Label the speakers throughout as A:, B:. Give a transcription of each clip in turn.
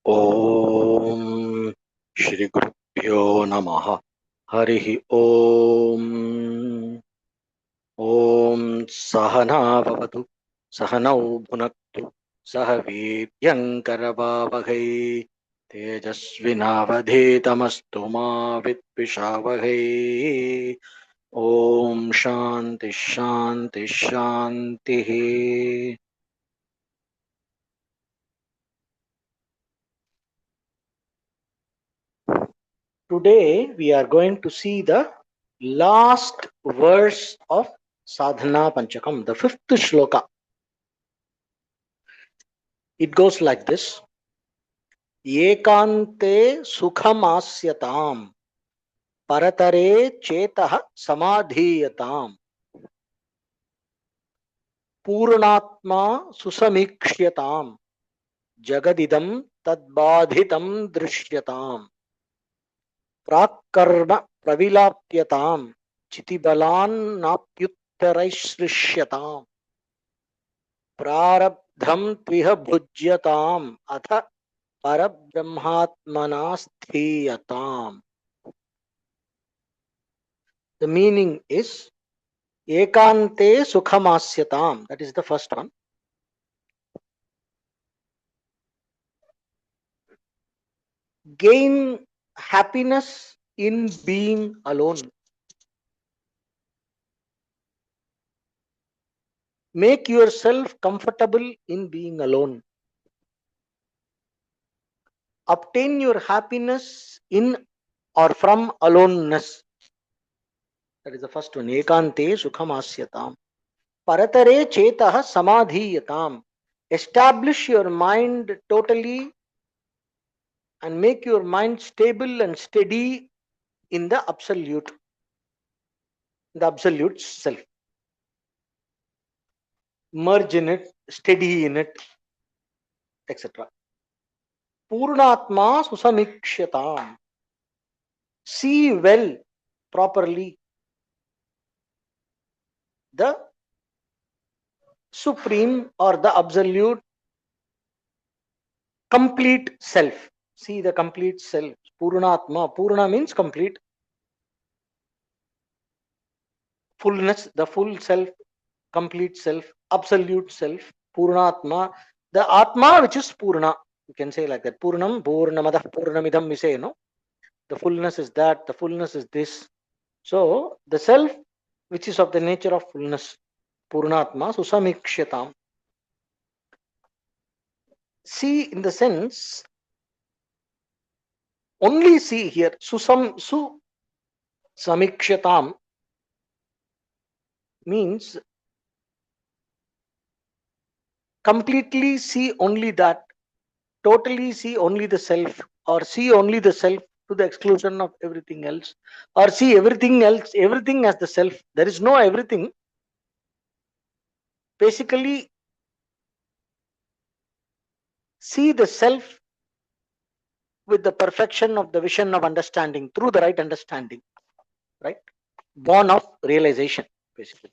A: Om Shri Gurubhyo Namaha Harihi Om Om Sahana Bhavatu Sahanau Bhunaktu Sahaviryankaravavagai Tejasvinavadhetamastu ma Vidvishavai Om Shanti Shanti Shanti. Today we are going to see the last verse of Sadhana Panchakam, the fifth shloka. It goes like this: Ekante sukham asyatam paratare chetah samadhiyatam purnatma susamikshyatam jagadidam tadbadhitam drisyatam prakkarma pravilapyatam chitibalan napyuttaraisrisyatam prarabdham tviha bhujyatam atha parabrahmatmana sthiyatam. The meaning is ekante sukhamasyatam. That is the first one. Gain happiness in being alone. Make yourself comfortable in being alone. Obtain your happiness in or from aloneness. That is the first one. Ekante sukhamasyatam. Paratare chetah samadhiyatam. Establish your mind totally and make your mind stable and steady in the absolute self. Merge in it, steady in it, etc. Purnatma susamikshatam. See well, properly, the supreme or the absolute complete self. See the complete self. Purnatma. Purna means complete. Fullness, the full self, complete self, absolute self. Purnatma. The Atma which is Purna. You can say like that. Purnam, Purnamadah, Purnamidam, we say, no? The fullness is that, the fullness is this. So, the self which is of the nature of fullness. Purnatma, Susamikshatam. See in the sense, only see here, Samikshatam means completely see only that, totally see only the self, or see only the self to the exclusion of everything else, or see everything else, everything as the self. There is no everything. Basically, see the self with the perfection of the vision of understanding through the right understanding, right? Born of realization, basically.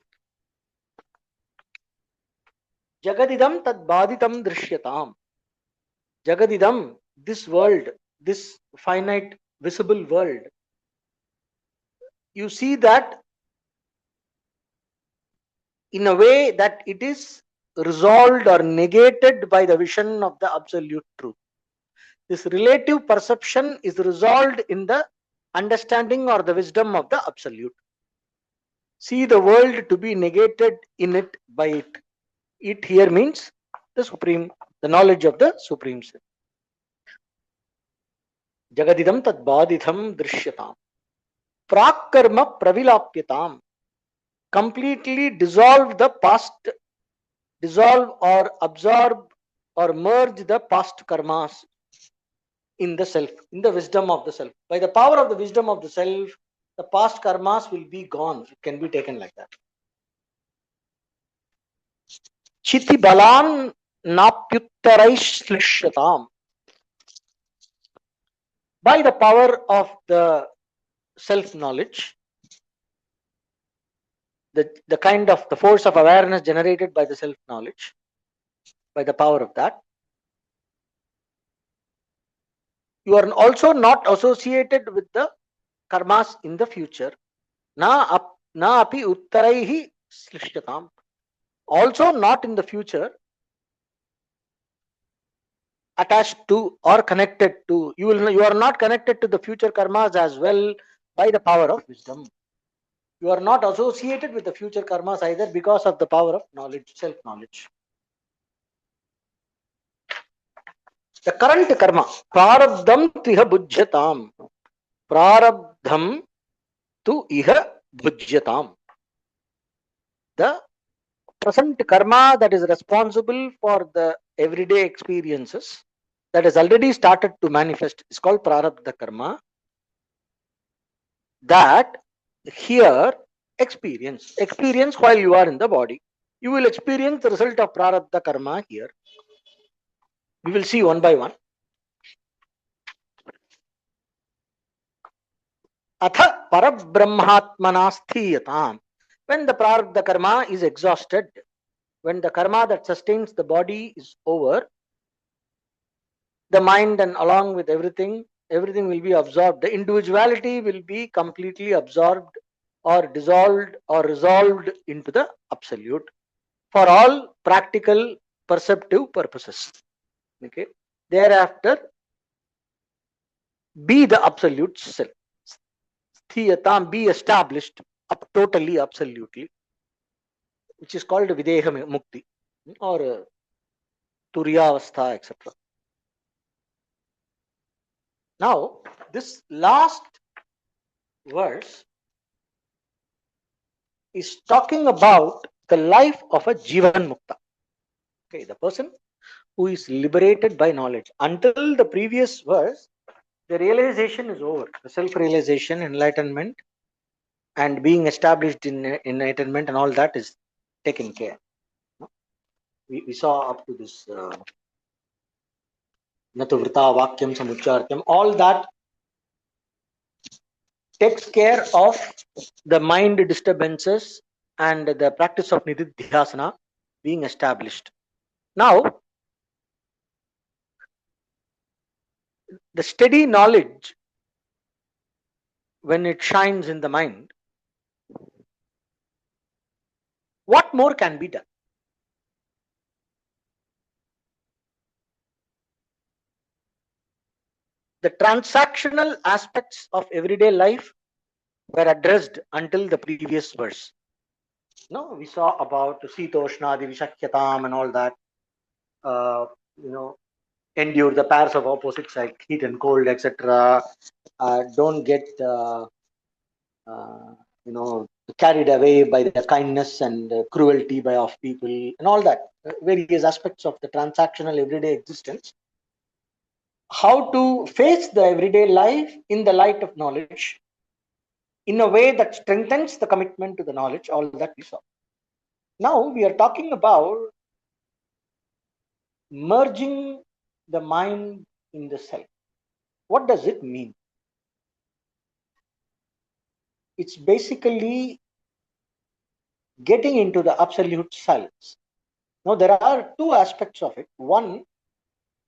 A: Jagadidam tad baditam drishyatam. Jagadidam, this world, this finite visible world, you see that in a way that it is resolved or negated by the vision of the absolute truth. This relative perception is resolved in the understanding or the wisdom of the absolute. See the world to be negated in it by it. It here means the supreme, the knowledge of the supreme self. Jagadidam tad baditham drishyatam. Prakkarma pravilapyatam. Completely dissolve the past, dissolve or absorb or merge the past karmas in the self, in the wisdom of the self. By the power of the wisdom of the self, the past karmas will be gone. It can be taken like that. Chiti balan napyuttaraishlishatam. By the power of the self-knowledge, the kind of the force of awareness generated by the self-knowledge, by the power of that, You are also not associated with the karmas in the future. Na api uttaraihi slishyatam. Also not in the future attached to or connected to. You are not connected to the future karmas as well by the power of wisdom. You are not associated with the future karmas either because of the power of knowledge, self knowledge. The current karma, prarabdham tu iha bhujyatam. Prarabdham tu iha bhujyatam. The present karma that is responsible for the everyday experiences that has already started to manifest is called prarabdha karma. That here experience while you are in the body. You will experience the result of prarabdha karma here. We will see one by one. Atha parabrahmatmana sthiyatam. When the prarabdha karma is exhausted, when the karma that sustains the body is over, the mind and along with everything will be absorbed. The individuality will be completely absorbed or dissolved or resolved into the absolute for all practical perceptive purposes. Okay. Thereafter, be the absolute self. Sthiyatam, be established totally, absolutely, which is called Videha Mukti or Turyavastha, etc. Now, this last verse is talking about the life of a Jivan Mukta. Okay, the person who is liberated by knowledge. Until the previous verse, the realization is over. The self-realization, enlightenment, and being established in enlightenment and all that is taken care. We saw up to this Natu Vrita Vakyam Samuchartyam, all that takes care of the mind disturbances and the practice of nididhyasana being established. Now, the steady knowledge, when it shines in the mind, what more can be done? The transactional aspects of everyday life were addressed until the previous verse. No, we saw about Sitoshnadi Vishakyatam and all that. Endure the pairs of opposites like heat and cold, etc. Don't get carried away by the kindness and cruelty of people and all that. Various aspects of the transactional everyday existence. How to face the everyday life in the light of knowledge in a way that strengthens the commitment to the knowledge, all that we saw. Now we are talking about merging the mind in the self. What does it mean? It's basically getting into the absolute silence. Now there are two aspects of it. One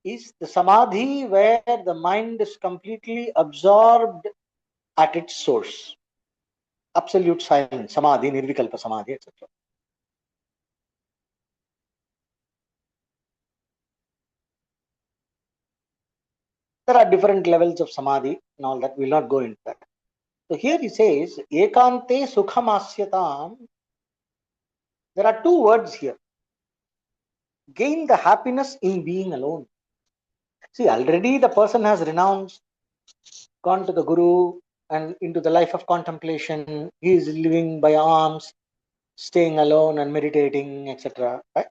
A: is the samadhi, where the mind is completely absorbed at its source. Absolute silence, samadhi, nirvikalpa samadhi, etc. There are different levels of samadhi and all that. We'll not go into that. So here he says, ekante sukhamasyatam. There are two words here. Gain the happiness in being alone. See, already the person has renounced, gone to the Guru and into the life of contemplation. He is living by alms, staying alone and meditating, etc. Right?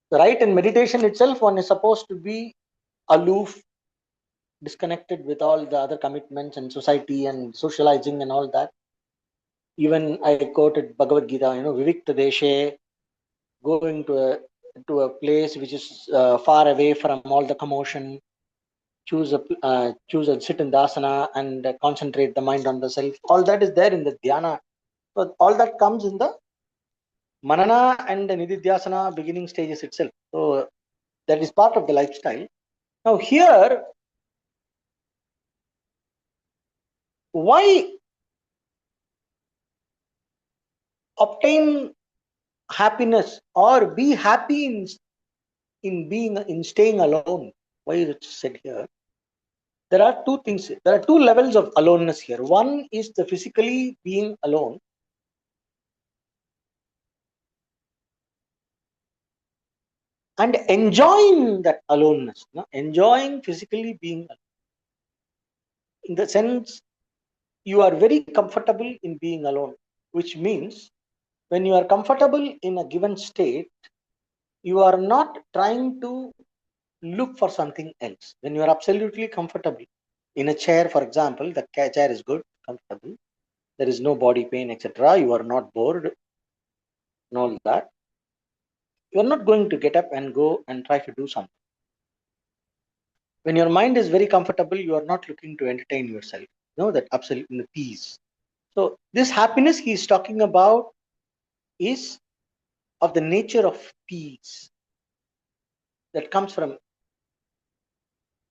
A: Right, in meditation itself, one is supposed to be aloof, disconnected with all the other commitments and society and socializing and all that. Even I quoted Bhagavad Gita, Vivikta Deshe, going to a place which is far away from all the commotion, choose a sit in dasana and concentrate the mind on the self. All that is there in the dhyana. So all that comes in the manana and the nididhyasana beginning stages itself. So that is part of the lifestyle. Now here, why obtain happiness or be happy in staying alone? Why is it said here? There are two things. There are two levels of aloneness here. One is the physically being alone, and enjoying that aloneness, no? Enjoying physically being alone. In the sense you are very comfortable in being alone, which means when you are comfortable in a given state, you are not trying to look for something else. When you are absolutely comfortable in a chair, for example, the chair is good, comfortable, there is no body pain, etc. You are not bored and all that. You are not going to get up and go and try to do something. When your mind is very comfortable, you are not looking to entertain yourself. You know that absolute peace. So this happiness he is talking about is of the nature of peace that comes from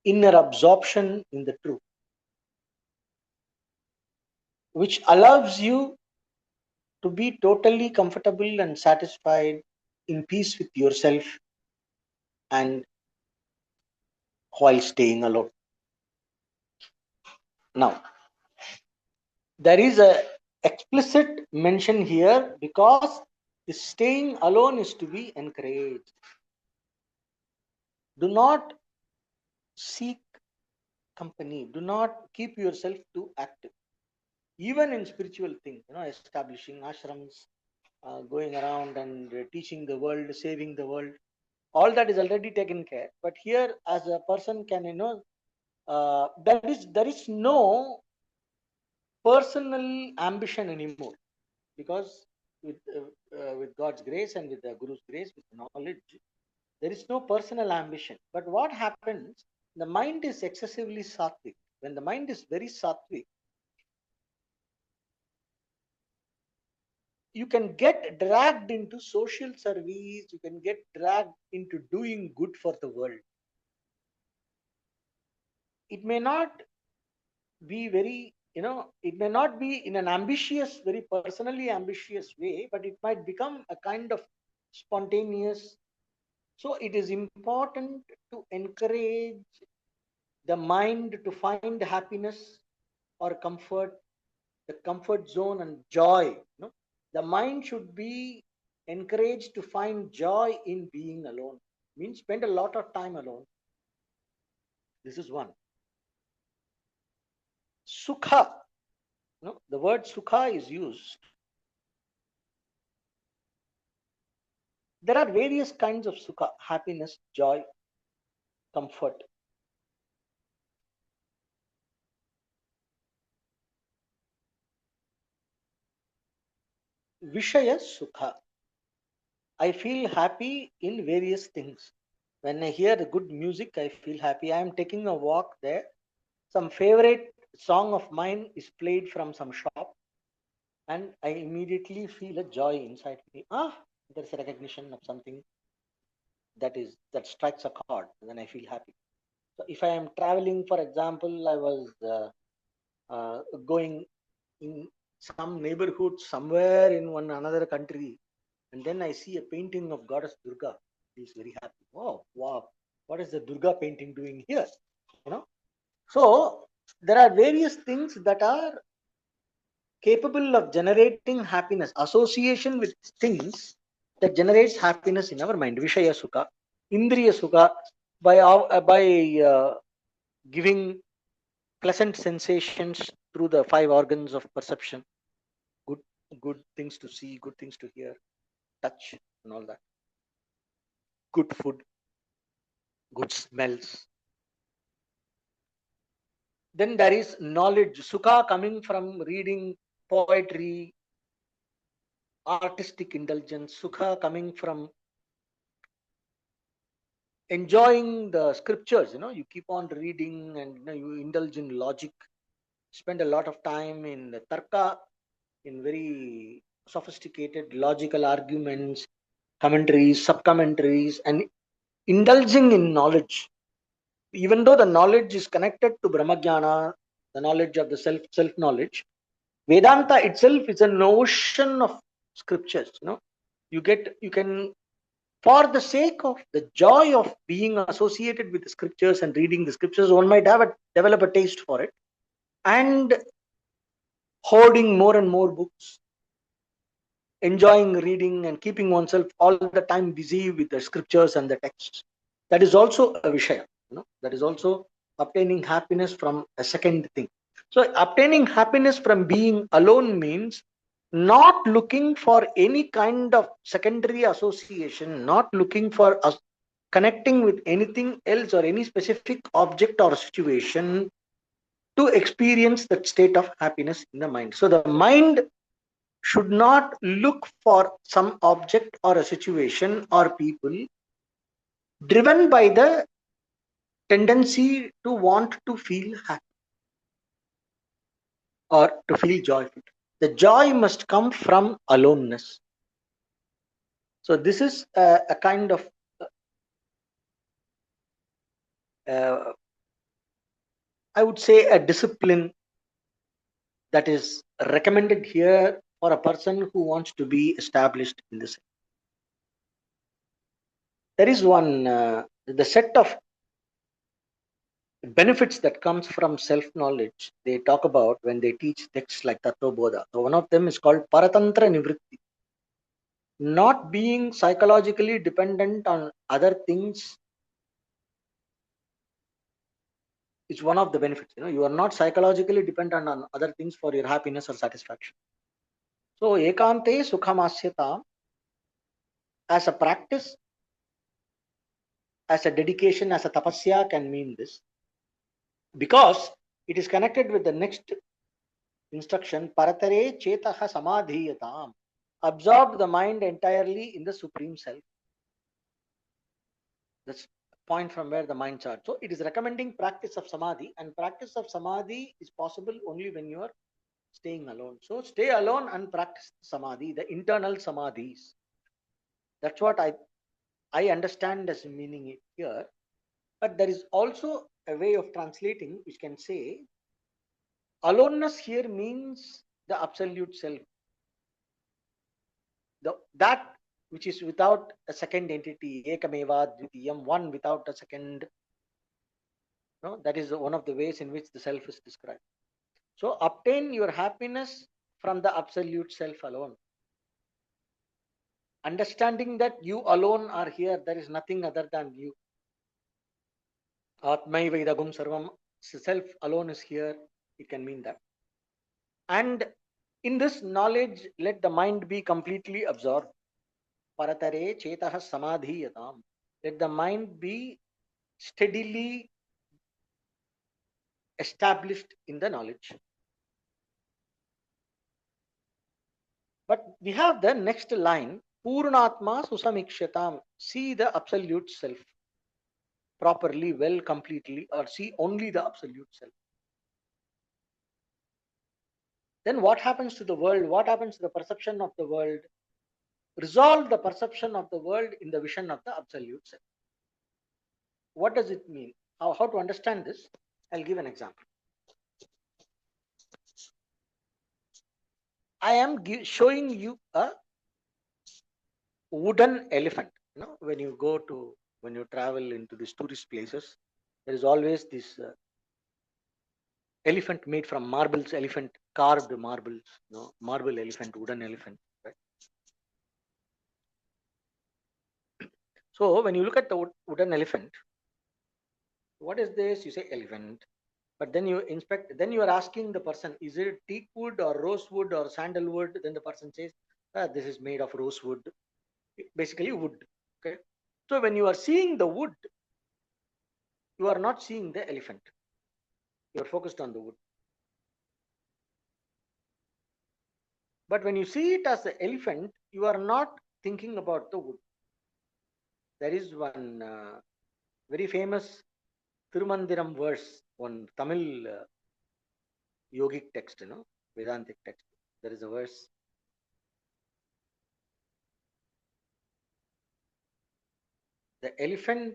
A: inner absorption in the truth, which allows you to be totally comfortable and satisfied in peace with yourself and while staying alone. Now, there is a explicit mention here because the staying alone is to be encouraged. Do not seek company. Do not keep yourself too active. Even in spiritual things, establishing ashrams, going around and teaching the world, saving the world, all that is already taken care. But here, as a person can, there is no personal ambition anymore, because with God's grace and with the Guru's grace, with knowledge, there is no personal ambition. But what happens? The mind is excessively sattvic. When the mind is very sattvic, you can get dragged into social service, you can get dragged into doing good for the world. It may not be very, it may not be in an ambitious, very personally ambitious way, but it might become a kind of spontaneous. So it is important to encourage the mind to find happiness or comfort, the comfort zone and joy. The mind should be encouraged to find joy in being alone. Means spend a lot of time alone. This is one. Sukha. The word sukha is used. There are various kinds of sukha: happiness, joy, comfort. Vishaya sukha. I feel happy in various things. When I hear the good music, I feel happy. I am taking a walk there. Some favorite song of mine is played from some shop, and I immediately feel a joy inside me. There's a recognition of something that strikes a chord. Then I feel happy. So if I am traveling, for example, I was going in some neighborhood somewhere in one another country, and then I see a painting of goddess Durga. He's very happy. Oh wow, what is the Durga painting doing here? So there are various things that are capable of generating happiness. Association with things that generates happiness in our mind. Vishaya sukha, indriya sukha, by giving pleasant sensations through the five organs of perception. Good, good things to see, good things to hear, touch, and all that. Good food, good smells. Then there is knowledge, sukha coming from reading poetry, artistic indulgence, sukha coming from enjoying the scriptures. You keep on reading and you indulge in logic, spend a lot of time in the tarka, in very sophisticated logical arguments, commentaries, sub commentaries, and indulging in knowledge. Even though the knowledge is connected to Brahmajnana, the knowledge of the self knowledge, Vedanta itself is a notion of scriptures. You can, for the sake of the joy of being associated with the scriptures and reading the scriptures, one might develop a taste for it, and hoarding more and more books, enjoying reading and keeping oneself all the time busy with the scriptures and the texts. That is also a vishaya. That is also obtaining happiness from a second thing. So obtaining happiness from being alone means not looking for any kind of secondary association, not looking for connecting with anything else or any specific object or situation to experience that state of happiness in the mind. So the mind should not look for some object or a situation or people, driven by the tendency to want to feel happy or to feel joyful. The joy must come from aloneness. So this is a kind of uh, I would say a discipline that is recommended here for a person who wants to be established in this. There is one the set of benefits that comes from self knowledge they talk about when they teach texts like Tattvabodha. So one of them is called Paratantra Nivritti. Not being psychologically dependent on other things is one of the benefits. You are not psychologically dependent on other things for your happiness or satisfaction. So ekante sukhamasyatam, as a practice, as a dedication, as a tapasya can mean this, because it is connected with the next instruction, paratare chetaha samadhiyatam. Absorb the mind entirely in the Supreme Self. That's the point from where the minds are. So it is recommending practice of samadhi, and practice of samadhi is possible only when you are staying alone. So stay alone and practice samadhi, the internal samadhis. That's what I understand as meaning it here. But there is also a way of translating which can say aloneness here means the absolute self, that which is without a second entity, ekameva dvitiyam, one without a second. No, that is one of the ways in which the self is described. So obtain your happiness from the absolute self alone. Understanding that you alone are here, there is nothing other than you. Atmaiva idagum sarvam, self alone is here, it can mean that. And in this knowledge, let the mind be completely absorbed. Paratare chetaha samadhiyatam. Let the mind be steadily established in the knowledge. But we have the next line, Purnatma Susamikshatam. See the absolute self properly, well, completely, or see only the absolute self. Then what happens to the world? What happens to the perception of the world? Resolve the perception of the world in the vision of the absolute self. What does it mean? How to understand this? I'll give an example. I am showing you a wooden elephant. When you travel into these tourist places, there is always this elephant made from marbles, elephant carved marbles, marble elephant, wooden elephant. Right? So when you look at the wooden elephant, what is this? You say elephant, but then you inspect. Then you are asking the person, is it teak wood or rosewood or sandalwood? Then the person says, this is made of rosewood, basically wood. Okay. So when you are seeing the wood, you are not seeing the elephant. You are focused on the wood. But when you see it as the elephant, you are not thinking about the wood. There is one very famous Tirumandiram verse, one Tamil yogic text, Vedantic text. There is a verse. The elephant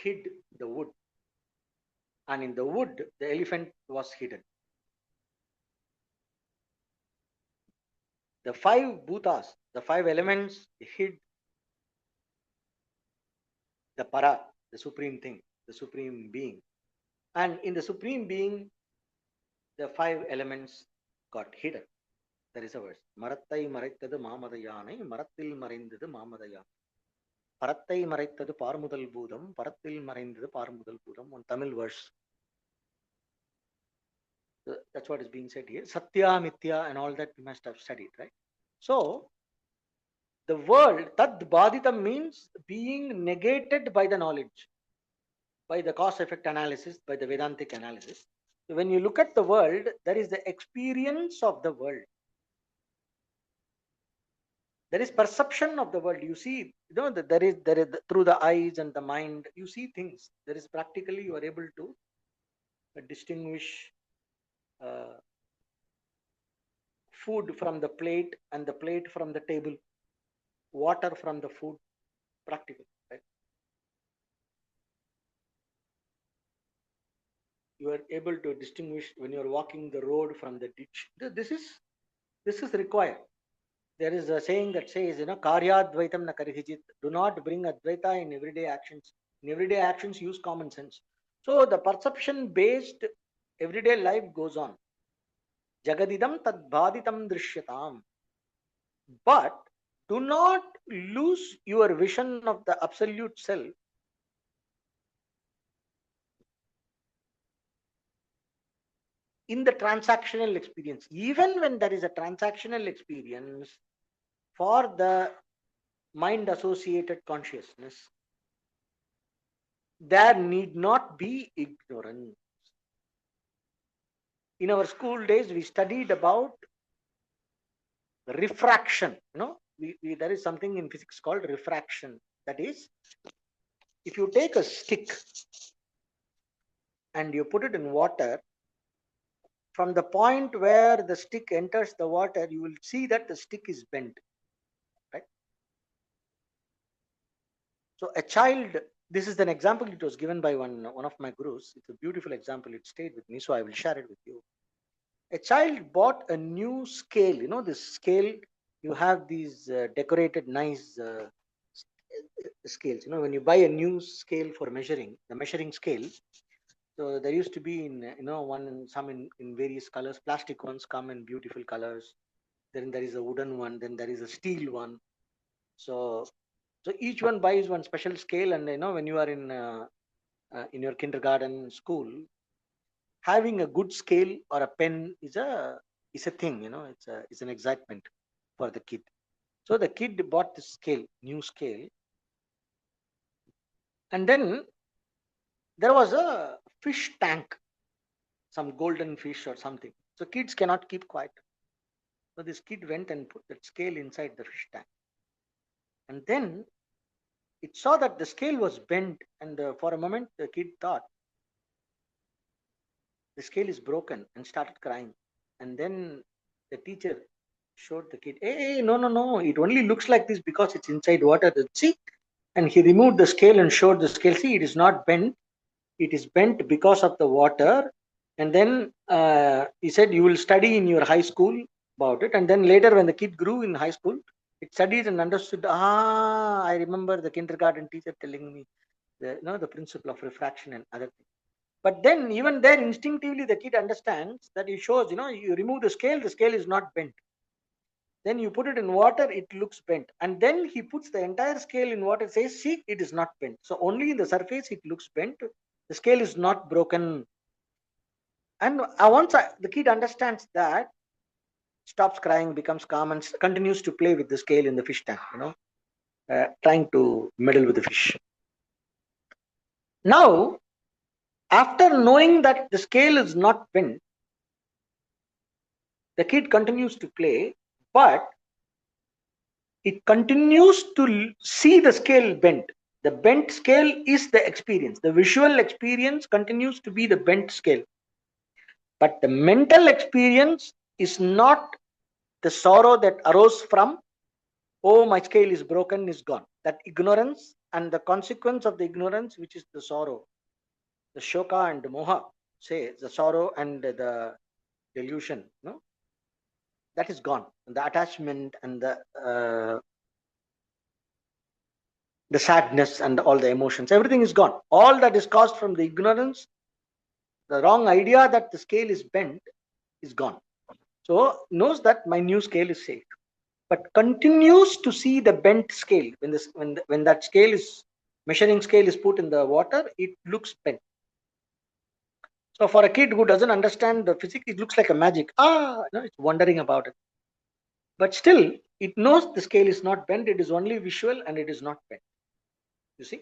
A: hid the wood, and in the wood the elephant was hidden. The five bhutas, the five elements, hid the para, the supreme thing, the supreme being. And in the supreme being, the five elements got hidden. There is a verse. Marattai maraitadu mamadayane, Maratil marindadu mamadaya. Parattai maraitadu parmudal bhudam, Paratil marindadu parmudal bhudam. One Tamil verse. That's what is being said here. Satya, Mithya, and all that we must have studied, right? So, the world, tad badhitam means being negated by the knowledge, by the cause effect analysis, by the Vedantic analysis. So when you look at the world, there is the experience of the world. There is perception of the world. You see, there is through the eyes and the mind, you see things. There is practically, you are able to distinguish food from the plate and the plate from the table, water from the food, practical, right? You are able to distinguish when you are walking the road from the ditch. This is required. There is a saying that says, karyadvaitam na karihijit. Do not bring advaita in everyday actions. In everyday actions, use common sense. So the perception based everyday life goes on. Jagadidam tad bhaditam drishyatam. But do not lose your vision of the absolute self in the transactional experience. Even when there is a transactional experience for the mind associated consciousness, there need not be ignorance. In our school days, we studied about refraction. There is something in physics called refraction. That is, if you take a stick and you put it in water, from the point where the stick enters the water, you will see that the stick is bent, right? So a child, this is an example, it was given by one of my gurus. It's a beautiful example. It stayed with me, so I will share it with you. A child bought a new scale. This scale, you have these decorated nice scales. When you buy a new scale for measuring, the measuring scale, so there used to be some in various colors. Plastic ones come in beautiful colors. Then there is a wooden one. Then there is a steel one. So each one buys one special scale. And when you are in your kindergarten school, having a good scale or a pen is a thing. It's an excitement for the kid. So the kid bought this scale, new scale, and then there was a fish tank, some golden fish or something. So kids cannot keep quiet. So this kid went and put that scale inside the fish tank. And then it saw that the scale was bent. And for a moment, the kid thought the scale is broken and started crying. And then the teacher showed the kid, hey, no. It only looks like this because it's inside water. See? And he removed the scale and showed the scale. See, it is not bent. It is bent because of the water. And then he said, you will study in your high school about it. And then later when the kid grew in high school, it studied and understood. I remember the kindergarten teacher telling me the principle of refraction and other things. But then even there instinctively the kid understands that it shows, you remove the scale is not bent. Then you put it in water, it looks bent. And then he puts the entire scale in water, says, see, it is not bent. So only in the surface it looks bent. The scale is not broken. And once the kid understands that, stops crying, becomes calm, and continues to play with the scale in the fish tank, trying to meddle with the fish. Now, after knowing that the scale is not bent, the kid continues to play, but it continues to see the scale bent. The bent scale is the experience. The visual experience continues to be the bent scale. But the mental experience is not the sorrow that arose from, oh, my scale is broken, is gone. That ignorance and the consequence of the ignorance, which is the sorrow, the shoka and the moha, say the sorrow and the delusion, no, that is gone. The attachment and the sadness and all the emotions, everything is gone. All that is caused from the ignorance, the wrong idea that the scale is bent, is gone. So knows that my new scale is safe, but continues to see the bent scale. When that scale is measuring scale is put in the water, it looks bent. So for a kid who doesn't understand the physics, it looks like a magic. It's wondering about it. But still, it knows the scale is not bent. It is only visual and it is not bent. You see,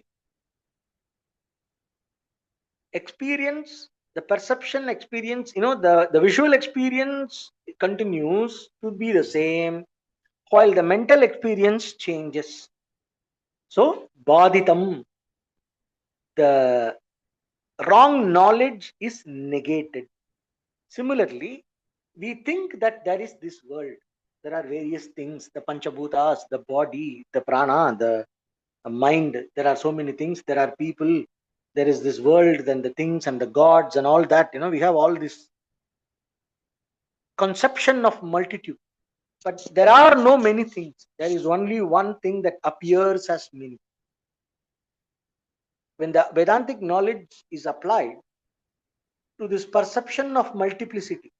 A: experience, the perception experience, the visual experience continues to be the same, while the mental experience changes. So, baditam, the wrong knowledge is negated. Similarly, we think that there is this world. There are various things, the panchabhutas, the body, the prana, the mind. There are so many things. There are people. There is this world, then the things and the gods and all that. We have all this conception of multitude. But there are no many things. There is only one thing that appears as many. When the Vedantic knowledge is applied to this perception of multiplicity,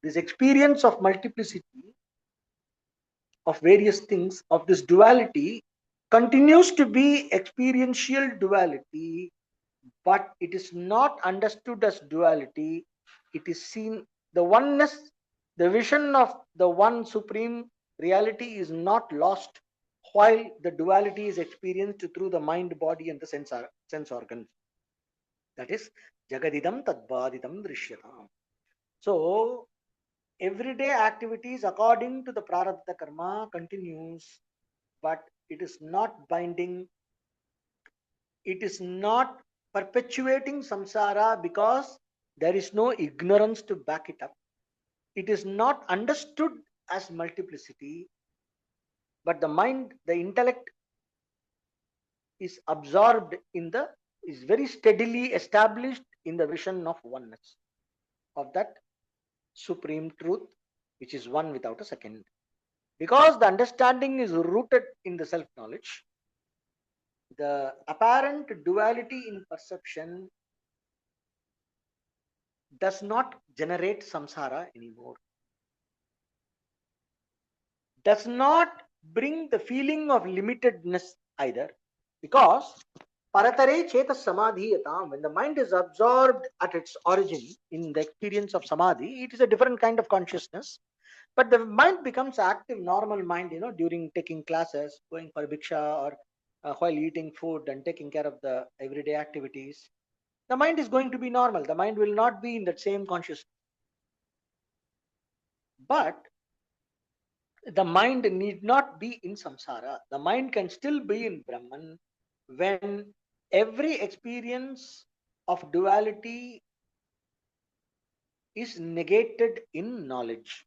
A: this experience of multiplicity of various things, of this duality, continues to be experiential duality, but it is not understood as duality. It is seen, the oneness, the vision of the one supreme reality is not lost while the duality is experienced through the mind, body, and the sense organs. That is Jagadidam Tadbaditam Drishyata. So everyday activities according to the prarabdha karma continues, but it is not binding. It is not perpetuating samsara because there is no ignorance to back it up. It is not understood as multiplicity, but the mind, the intellect is absorbed is very steadily established in the vision of oneness, of that supreme truth, which is one without a second. Because the understanding is rooted in the self knowledge, the apparent duality in perception does not generate samsara anymore, does not bring the feeling of limitedness either, because paratare cheta samadhiyatam, when the mind is absorbed at its origin in the experience of samadhi, it is a different kind of consciousness. But the mind becomes active, normal mind, during taking classes, going for bhiksha, or while eating food and taking care of the everyday activities. The mind is going to be normal. The mind will not be in that same consciousness. But the mind need not be in samsara. The mind can still be in Brahman when every experience of duality is negated in knowledge.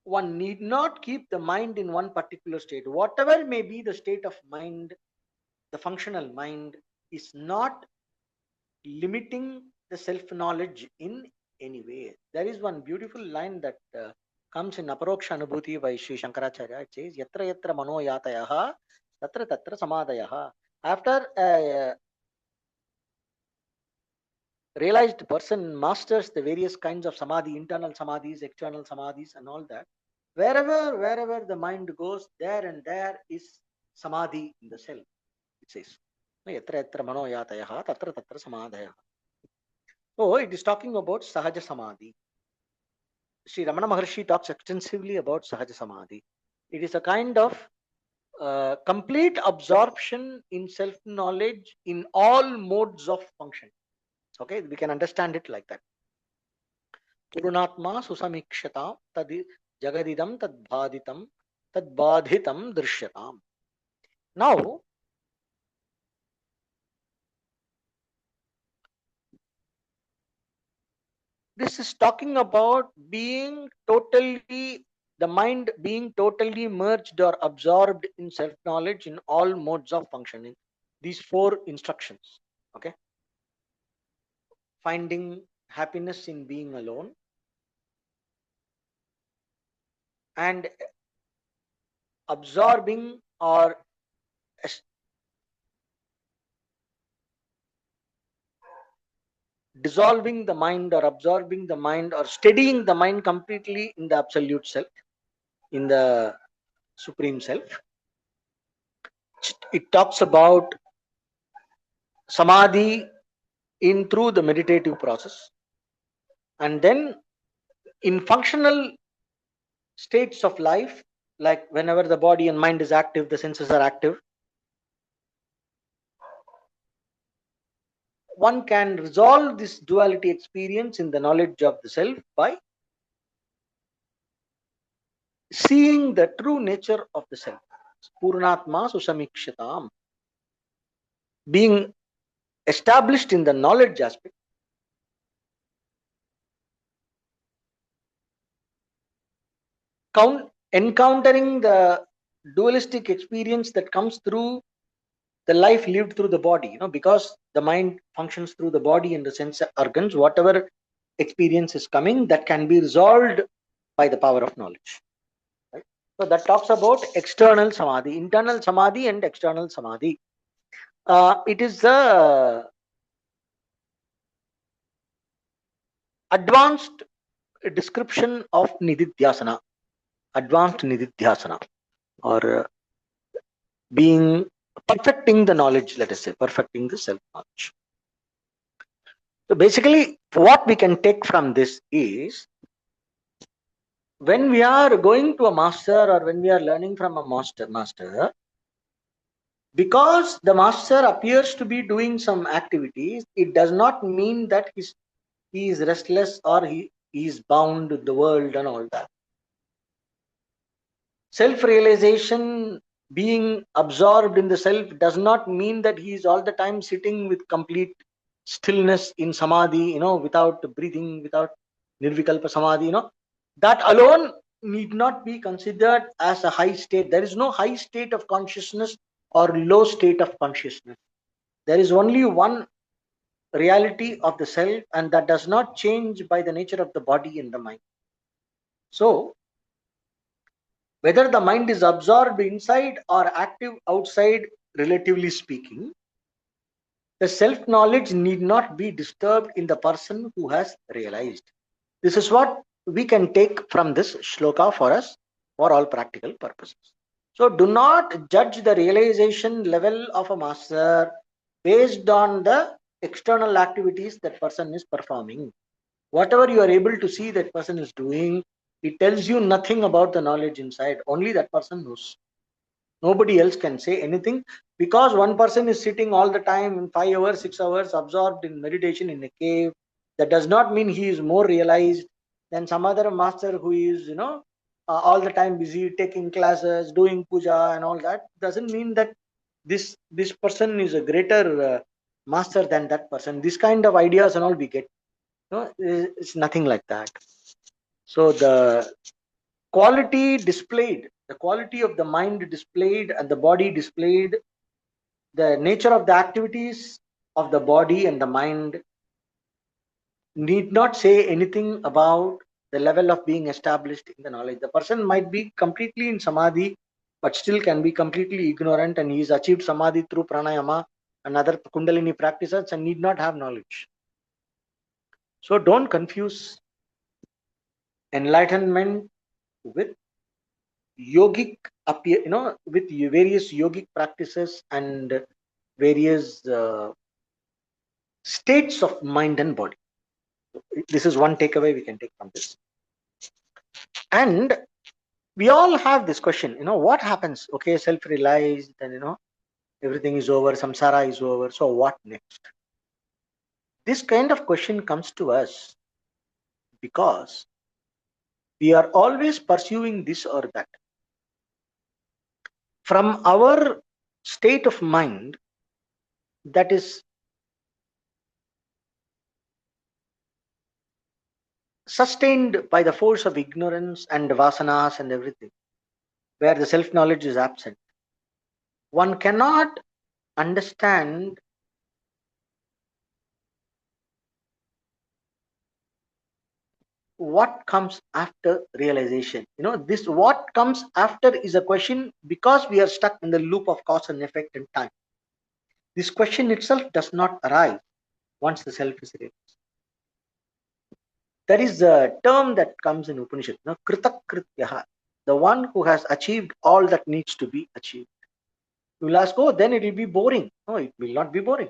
A: One need not keep the mind in one particular state. Whatever may be the state of mind, the functional mind is not limiting the self-knowledge in any way. There is one beautiful line that comes in Aparoksha Anubhuti by Sri Shankaracharya. It says, Yatra yatra mano yatayaha, tatra tatra samadayaha. After a realized person masters the various kinds of samadhi, internal samadhis, external samadhis, and all that, wherever the mind goes, there and there is samadhi in the self. It says, Yatra yatra mano yatayaha, tatra tatra samadayaha. So it is talking about Sahaja Samadhi. Sri Ramana Maharshi talks extensively about Sahaja Samadhi. It is a kind of complete absorption in self-knowledge in all modes of function. Okay, we can understand it like that. Purunatma susamikshata tad jagadidam tadbadhitam drishyatam. Now, This is talking about being totally, the mind being totally merged or absorbed in self knowledge in all modes of functioning. These four instructions. Okay. Finding happiness in being alone, and absorbing or es- dissolving the mind or absorbing the mind or steadying the mind completely in the absolute self, in the supreme self. It talks about samadhi in through the meditative process, and then in functional states of life, like whenever the body and mind is active, the senses are active, one can resolve this duality experience in the knowledge of the self by seeing the true nature of the self. Purnatma susamikshatam, being established in the knowledge aspect, encountering the dualistic experience that comes through the life lived through the body, because the mind functions through the body and the sense organs. Whatever experience is coming, that can be resolved by the power of knowledge, right? So that talks about external samadhi, internal samadhi and external samadhi. It is the advanced description of nididhyasana, advanced nididhyasana, or being perfecting the knowledge, let us say perfecting the self knowledge. So basically what we can take from this is, when we are going to a master or when we are learning from a master, because the master appears to be doing some activities, it does not mean that he is restless or he is bound to the world and all that. Self realization, being absorbed in the self, does not mean that he is all the time sitting with complete stillness in samadhi, without breathing, without nirvikalpa samadhi. That alone need not be considered as a high state. There is no high state of consciousness or low state of consciousness. There is only one reality of the self, and that does not change by the nature of the body and the mind. So whether the mind is absorbed inside or active outside, relatively speaking, the self knowledge need not be disturbed in the person who has realized. This is what we can take from this shloka for us, for all practical purposes. So do not judge the realization level of a master based on the external activities that person is performing. Whatever you are able to see that person is doing, it tells you nothing about the knowledge inside. Only that person knows. Nobody else can say anything, because one person is sitting all the time in 5 hours, 6 hours, absorbed in meditation in a cave. That does not mean he is more realized than some other master who is, all the time busy taking classes, doing puja and all that. Doesn't mean that this person is a greater master than that person. This kind of ideas and all we get. It's nothing like that. So the quality of the mind displayed and the body displayed, the nature of the activities of the body and the mind need not say anything about the level of being established in the knowledge. The person might be completely in samadhi, but still can be completely ignorant, and he has achieved samadhi through pranayama and other kundalini practices and need not have knowledge. So don't confuse enlightenment with yogic with various yogic practices and various states of mind and body. This is one takeaway we can take from this. And we all have this question, what happens? Okay, self realized, and everything is over, samsara is over, so what next? This kind of question comes to us because we are always pursuing this or that. From our state of mind, that is sustained by the force of ignorance and vasanas and everything, where the self knowledge is absent. One cannot understand what comes after realization. This what comes after is a question because we are stuck in the loop of cause and effect and time. This question itself does not arise once the self is realized. There is a term that comes in Upanishad, kritakrityaha, the one who has achieved all that needs to be achieved. You will ask, oh, then it will be boring. No, it will not be boring.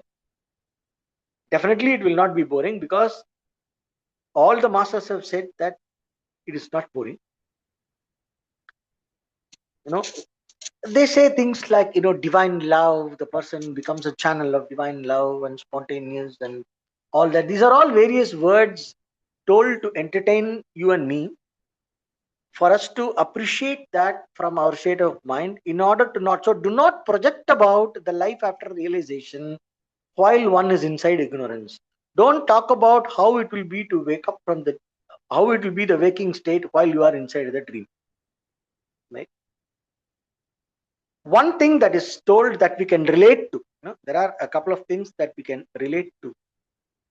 A: Definitely, it will not be boring because all the masters have said that it is not boring. You know, they say things like, divine love, the person becomes a channel of divine love and spontaneous and all that. These are all various words told to entertain you and me, for us to appreciate that from our state of mind, in order to not, so do not project about the life after realization while one is inside ignorance. Don't talk about how it will be to wake up from the, how it will be the waking state while you are inside the dream, right? One thing that is told that we can relate to, there are a couple of things that we can relate to,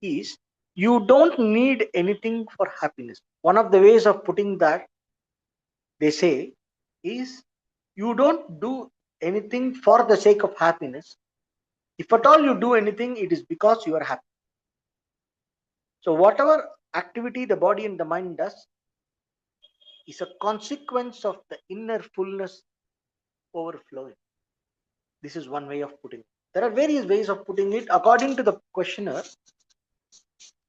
A: is you don't need anything for happiness. One of the ways of putting that, they say, is you don't do anything for the sake of happiness. If at all you do anything, it is because you are happy. So whatever activity the body and the mind does is a consequence of the inner fullness overflowing. This is one way of putting it. There are various ways of putting it. According to the questioner,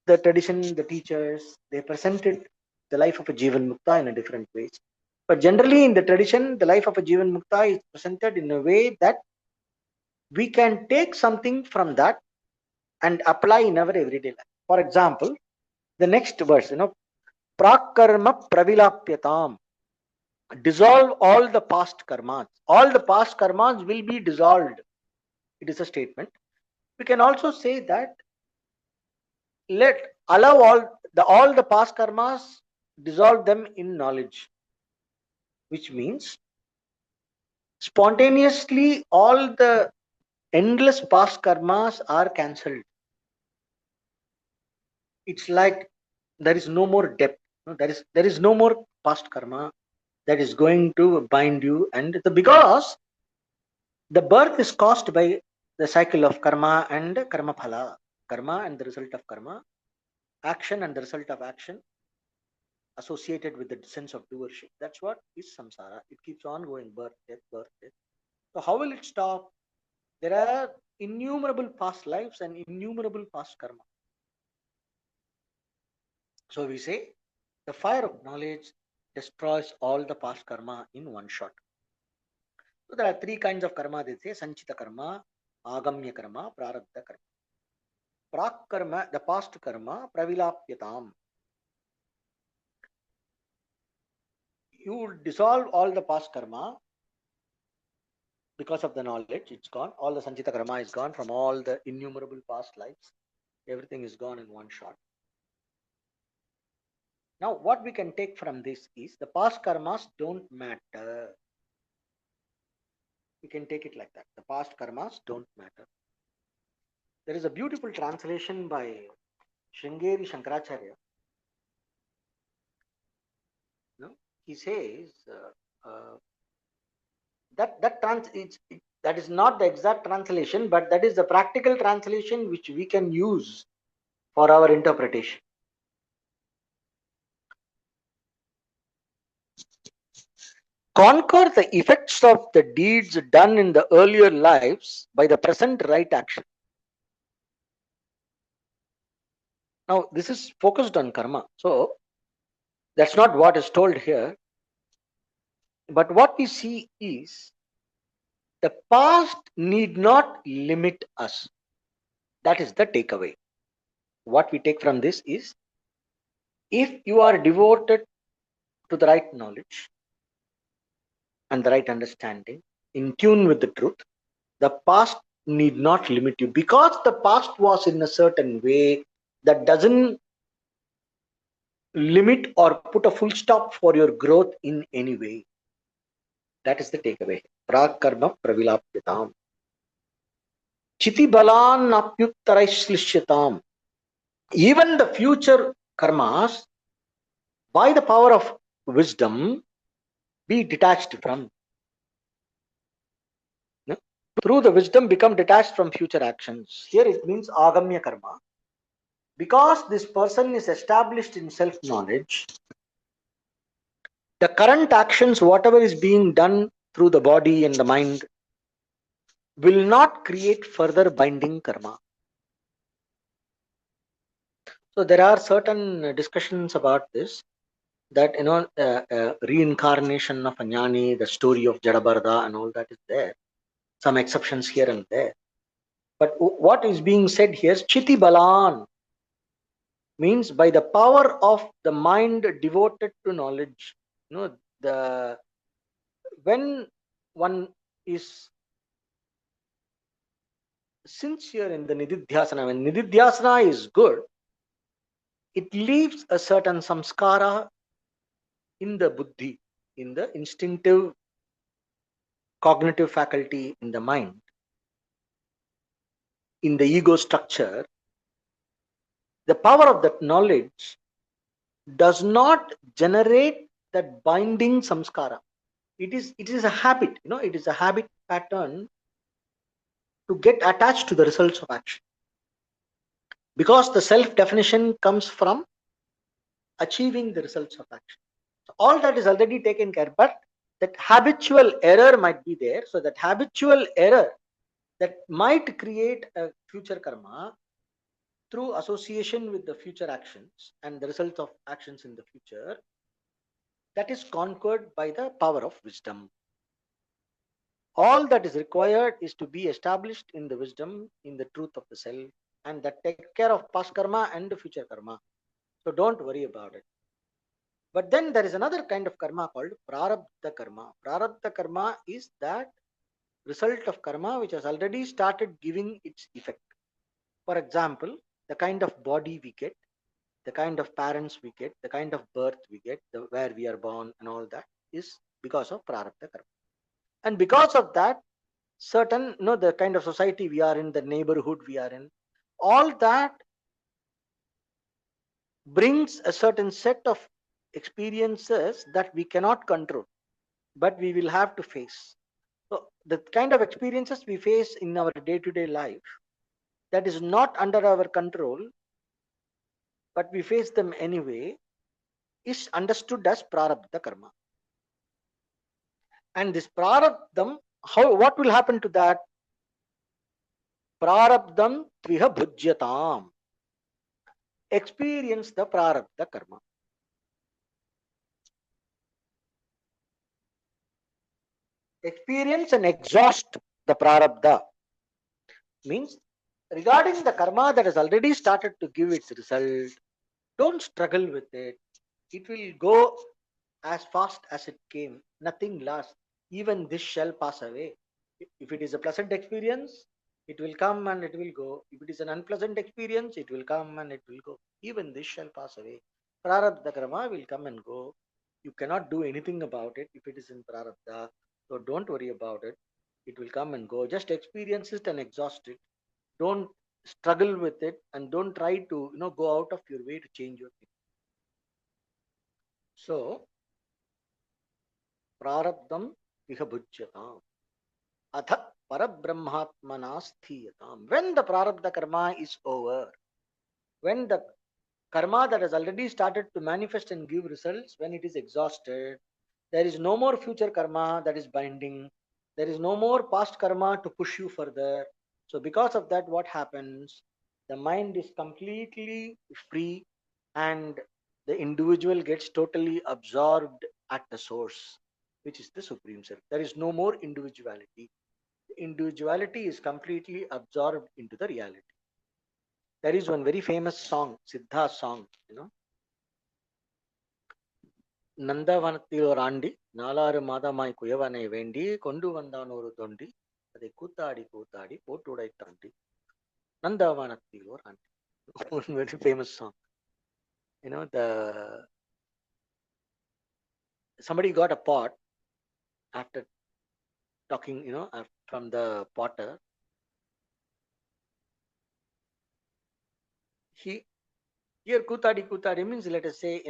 A: the tradition, the teachers, they presented the life of a Jivan Mukta in a different ways. But generally in the tradition, the life of a Jivan Mukta is presented in a way that we can take something from that and apply in our everyday life. For example, the next verse, prakarma pravilapyatam, dissolve all the past karmas. All the past karmas will be dissolved. It is a statement. We can also say that let allow all the past karmas, dissolve them in knowledge, which means spontaneously all the endless past karmas are cancelled. It's like there is no more depth. There is no more past karma that is going to bind you, and because the birth is caused by the cycle of karma and karma phala, karma and the result of karma, action and the result of action associated with the sense of doership. That's what is samsara. It keeps on going, birth, death, birth, death. So how will it stop? There are innumerable past lives and innumerable past karma. So we say the fire of knowledge destroys all the past karma in one shot. So there are three kinds of karma. They say sanchita karma, agamya karma, prarabdha karma. Prak karma, the past karma, pravilapyatam. You dissolve all the past karma because of the knowledge. It's gone. All the sanchita karma is gone from all the innumerable past lives. Everything is gone in one shot. Now, what we can take from this is the past karmas don't matter. We can take it like that. The past karmas don't matter. There is a beautiful translation by Sringeri Shankaracharya. He says that is not the exact translation, but that is the practical translation which we can use for our interpretation. Conquer the effects of the deeds done in the earlier lives by the present right action. Now, this is focused on karma. So, that's not what is told here. But what we see is the past need not limit us. That is the takeaway. What we take from this is, if you are devoted to the right knowledge and the right understanding, in tune with the truth, the past need not limit you. Because the past was in a certain way, that doesn't limit or put a full stop for your growth in any way. That is the takeaway. Prakarma pravilapyatam. Chiti balan apyuttaraishlisyatam. Even the future karmas, by the power of wisdom, be detached from. Through the wisdom, become detached from future actions. Here it means agamya karma. Because this person is established in self knowledge, the current actions, whatever is being done through the body and the mind, will not create further binding karma. So there are certain discussions about this, that reincarnation of a jnani, the story of Jadabarda and all that is there. Some exceptions here and there. But what is being said here, Chiti Balan, means by the power of the mind devoted to knowledge. The when one is sincere in the nididhyasana, when nididhyasana is good, it leaves a certain samskara in the buddhi, in the instinctive cognitive faculty in the mind, in the ego structure. The power of that knowledge does not generate that binding samskara. It is a habit, it is a habit pattern to get attached to the results of action, because the self definition comes from achieving the results of action. So all that is already taken care, but that habitual error might be there. So that habitual error that might create a future karma through association with the future actions and the result of actions in the future, that is conquered by the power of wisdom. All that is required is to be established in the wisdom, in the truth of the self, and that take care of past karma and the future karma. So don't worry about it. But then there is another kind of karma called prarabdha karma. Prarabdha karma is that result of karma which has already started giving its effect. For example, the kind of body we get, the kind of parents we get, the kind of birth we get, where we are born, and all that is because of prarabdha karma. And because of that, certain, the kind of society we are in, the neighborhood we are in, all that brings a certain set of experiences that we cannot control, but we will have to face. So the kind of experiences we face in our day-to-day life that is not under our control, but we face them anyway, is understood as prarabdha karma. And this prarabdham, what will happen to that? Prarabdham tviha bhujyatam. Experience the prarabdha karma. Experience and exhaust the prarabdha. Means, regarding the karma that has already started to give its result, don't struggle with it. It will go as fast as it came. Nothing lasts. Even this shall pass away. If it is a pleasant experience, it will come and it will go. If it is an unpleasant experience, it will come and it will go. Even this shall pass away. Prarabdha karma will come and go. You cannot do anything about it if it is in prarabdha. So don't worry about it. It will come and go. Just experience it and exhaust it. Don't struggle with it, and don't try to go out of your way to change your thing. So prarabdham viha bhujyatam atha parabrahmatmana sthiyatam. When the prarabdha karma is over, when the karma that has already started to manifest and give results, when it is exhausted, there is no more future karma that is binding. There is no more past karma to push you further. So because of that, what happens? The mind is completely free, and the individual gets totally absorbed at the source, which is the Supreme Self. There is no more individuality. Individuality is completely absorbed into the reality. There is one very famous song, Siddha song, நந்தவனத்தில் aunty நாலாறு மாதமாய் குயவனை வேண்டி கொண்டு வந்தான் ஒரு தொண்டி அதை கூத்தாடி கூத்தாடி போட்டுடை தாண்டி நந்தவனத்தில் aunty. Very famous song. the somebody got a pot after talking, from the potter. He Here, kutadi means, let us say,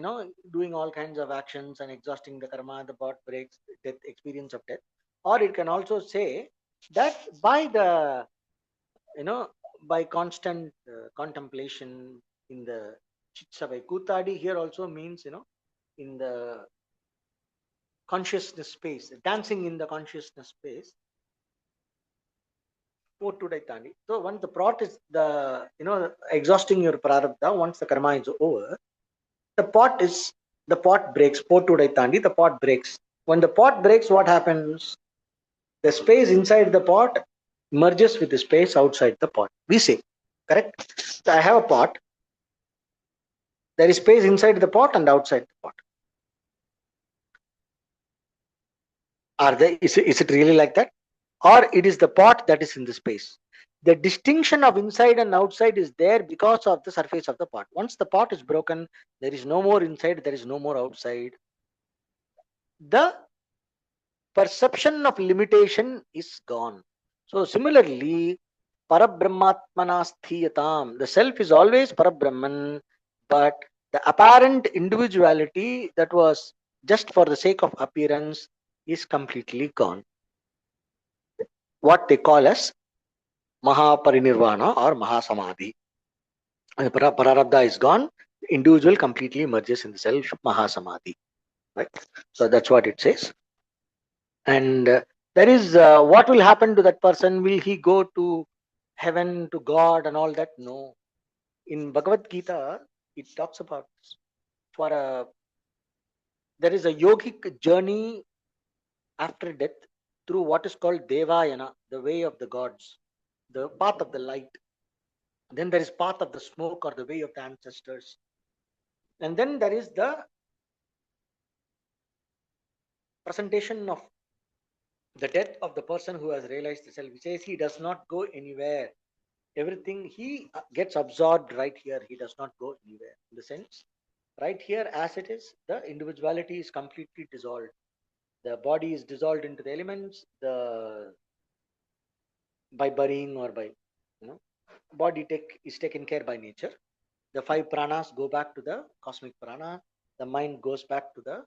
A: doing all kinds of actions and exhausting the karma, the pot breaks, death, experience of death. Or it can also say that by the, you know, by constant contemplation in the chitsavai. Kutadi here also means, in the consciousness space, dancing in the consciousness space. So once the pot is exhausting your prarabdha, once the karma is over, the pot is the pot breaks. Potudai tandi, the pot breaks. When the pot breaks, what happens? The space inside the pot merges with the space outside the pot. We say, correct? So I have a pot. There is space inside the pot and outside the pot. Is it really like that? Or it is the pot that is in the space? The distinction of inside and outside is there because of the surface of the pot. Once the pot is broken, there is no more inside, there is no more outside. The perception of limitation is gone. So similarly, Parabrahmatmanasthiyatam, the self is always Parabrahman, but the apparent individuality that was just for the sake of appearance is completely gone. What they call as Mahaparinirvana or Mahasamadhi. And the Prarabdha is gone, the individual completely merges in the self, Mahasamadhi. Right? So that's what it says. And there is what will happen to that person? Will he go to heaven, to God and all that? No. In Bhagavad Gita, it talks about this. There is a yogic journey after death through what is called Devayana, the way of the gods, the path of the light. Then there is path of the smoke or the way of the ancestors. And then there is the presentation of the death of the person who has realized the self. He says he does not go anywhere. Everything he gets absorbed right here. He does not go anywhere. In the sense, right here as it is, the individuality is completely dissolved. The body is dissolved into the elements. By burying or by body is taken care by nature. The 5 pranas go back to the cosmic prana. The mind goes back to the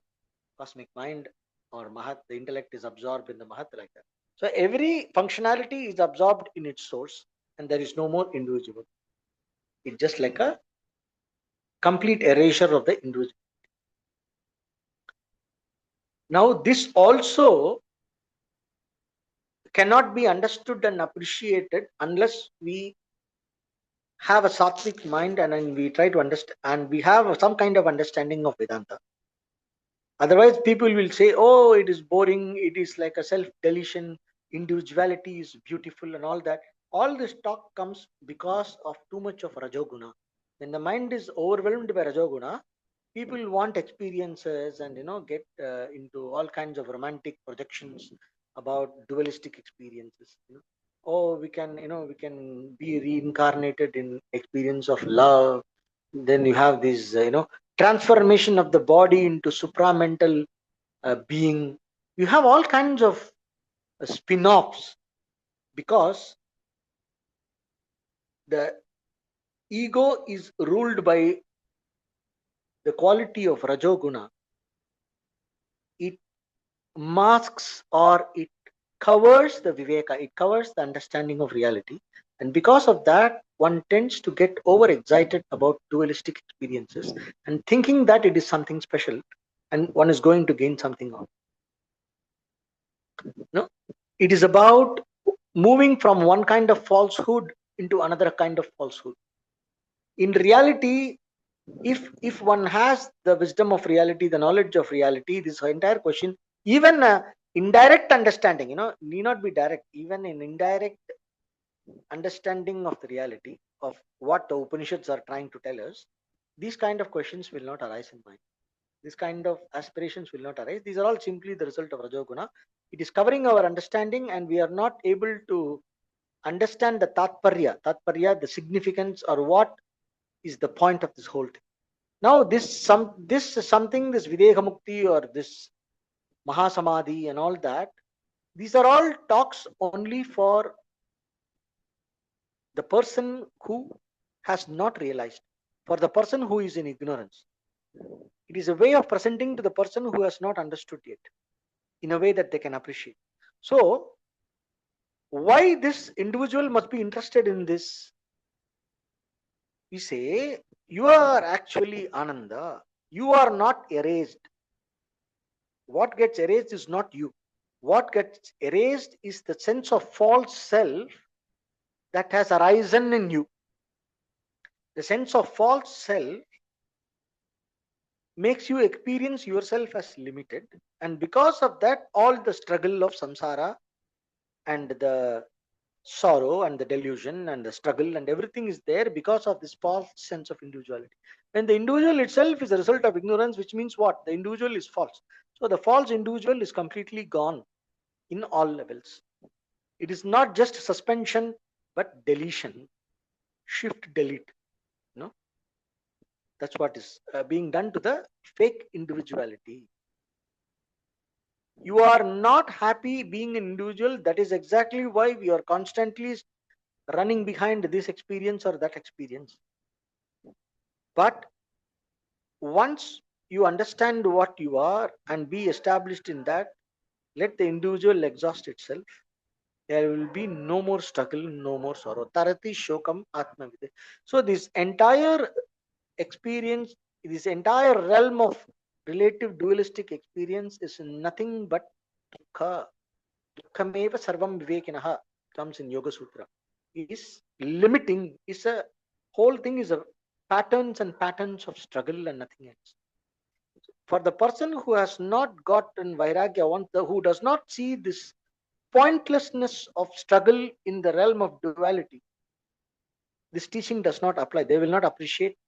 A: cosmic mind or Mahat. The intellect is absorbed in the Mahat, like that. So every functionality is absorbed in its source, and there is no more individual. It's just like a complete erasure of the individual. Now, this also cannot be understood and appreciated unless we have a sattvic mind and then we try to understand and we have some kind of understanding of Vedanta. Otherwise, people will say, oh, it is boring, it is like a self-deletion, individuality is beautiful and all that. All this talk comes because of too much of Rajoguna. When the mind is overwhelmed by Rajoguna, people want experiences and get into all kinds of romantic projections about dualistic experiences. Oh, we can be reincarnated in experience of love. Then you have this transformation of the body into supramental being. You have all kinds of spin-offs because the ego is ruled by the quality of rajoguna. It masks or it covers the viveka, it covers the understanding of reality, and because of that one tends to get overexcited about dualistic experiences and thinking that it is something special and one is going to gain something out. No, it is about moving from one kind of falsehood into another kind of falsehood. In reality, if one has the wisdom of reality, the knowledge of reality, this entire question, even indirect understanding, need not be direct, even in indirect understanding of the reality of what the Upanishads are trying to tell us, these kind of questions will not arise in mind. This kind of aspirations will not arise. These are all simply the result of Rajoguna. It is covering our understanding and we are not able to understand the tatparya, the significance or what is the point of this whole thing. Now this something, this Videha Mukti or this Mahasamadhi and all that, these are all talks only for the person who has not realized, for the person who is in ignorance. It is a way of presenting to the person who has not understood yet in a way that they can appreciate. So, why this individual must be interested in this? We say, you are actually Ananda. You are not erased. What gets erased is not you. What gets erased is the sense of false self that has arisen in you. The sense of false self makes you experience yourself as limited, and because of that, all the struggle of samsara and the sorrow and the delusion and the struggle and everything is there because of this false sense of individuality. And the individual itself is a result of ignorance, which means what? The individual is false. So the false individual is completely gone in all levels. It is not just suspension, but deletion, shift, delete. No, that's what is being done to the fake individuality. You are not happy being an individual. That is exactly why we are constantly running behind this experience or that experience. But once you understand what you are and be established in that, let the individual exhaust itself. There will be no more struggle, no more sorrow. Tarati shokam atmavide. So this entire experience, this entire realm of relative dualistic experience is nothing but dukkha. Dukkhameva sarvam vivekinaha comes in Yoga Sutra. Is limiting, is a whole thing is a patterns and patterns of struggle and nothing else. For the person who has not gotten vairagya, who does not see this pointlessness of struggle in the realm of duality, this teaching does not apply. They will not appreciate